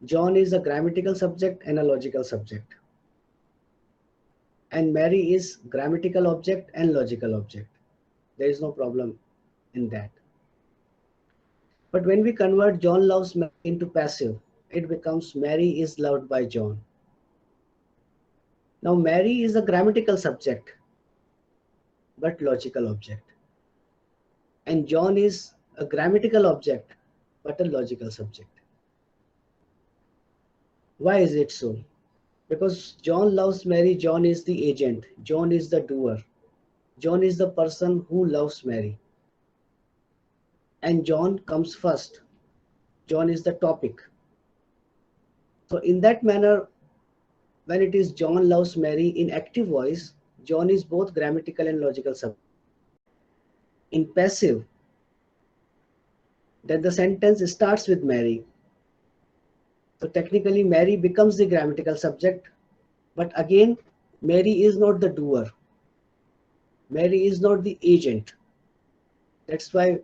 John is a grammatical subject and a logical subject. And Mary is grammatical object and logical object. There is no problem in that. But when we convert John loves Mary into passive, it becomes Mary is loved by John. Now Mary is a grammatical subject but logical object. And John is a grammatical object but a logical subject. Why is it so? Because John loves Mary, John is the agent, John is the doer, John is the person who loves Mary. And John comes first. John is the topic. So in that manner, when it is John loves Mary in active voice, John is both grammatical and logical subject. In passive, then the sentence starts with Mary. So technically Mary becomes the grammatical subject, but again, Mary is not the doer. Mary is not the agent. That's why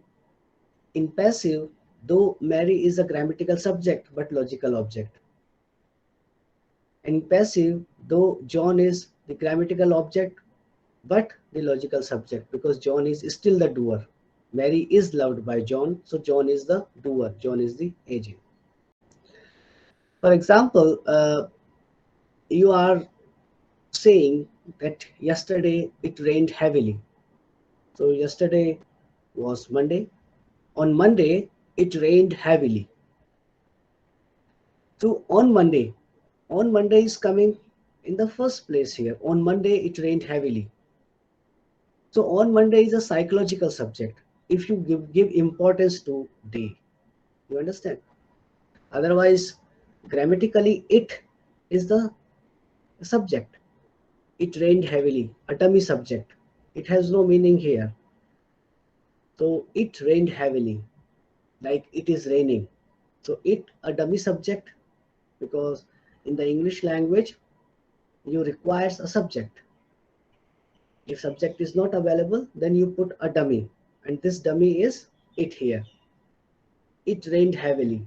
in passive, though Mary is a grammatical subject but logical object. In passive, though John is the grammatical object but the logical subject, because John is still the doer. Mary is loved by John, so John is the doer, John is the agent. For example, you are saying that yesterday it rained heavily. So yesterday was Monday. On Monday, it rained heavily. So on Monday is coming in the first place here. On Monday, it rained heavily. So on Monday is a psychological subject. If you give importance to day, you understand? Otherwise, grammatically, it is the subject. It rained heavily, a dummy subject. It has no meaning here. So it rained heavily, like it is raining. So it, a dummy subject, because in the English language, you requires a subject. If subject is not available, then you put a dummy, and this dummy is it here. It rained heavily.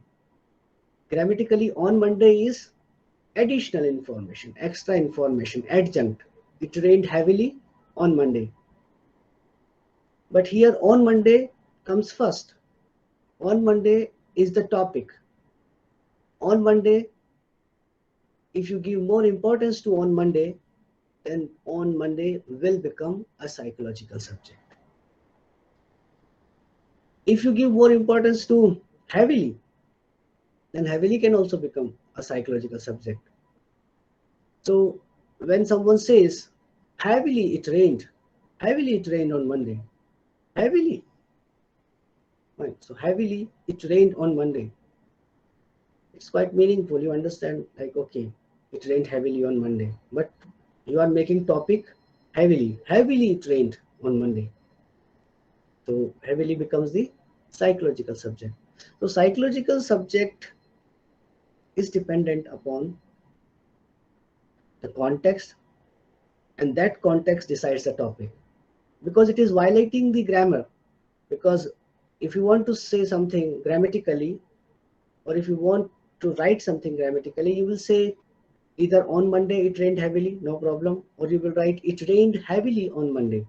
Grammatically, on Monday is additional information, extra information, adjunct. It rained heavily on Monday. But here on Monday comes first. On Monday is the topic. On Monday, if you give more importance to on Monday, then on Monday will become a psychological subject. If you give more importance to heavily, then heavily can also become a psychological subject. So when someone says, heavily it rained on Monday, heavily. Right. So heavily it rained on Monday. It's quite meaningful. You understand, like, okay, it rained heavily on Monday, but you are making topic heavily. Heavily it rained on Monday. So heavily becomes the psychological subject. So psychological subject is dependent upon the context, and that context decides the topic, because it is violating the grammar. Because if you want to say something grammatically, or if you want to write something grammatically, you will say either on Monday it rained heavily, no problem, or you will write it rained heavily on Monday.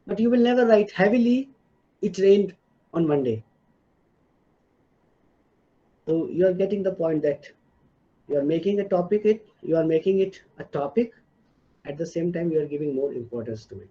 But you will never write heavily it rained on Monday. So you are getting the point that you are making you are making it a topic. At the same time, you are giving more importance to it.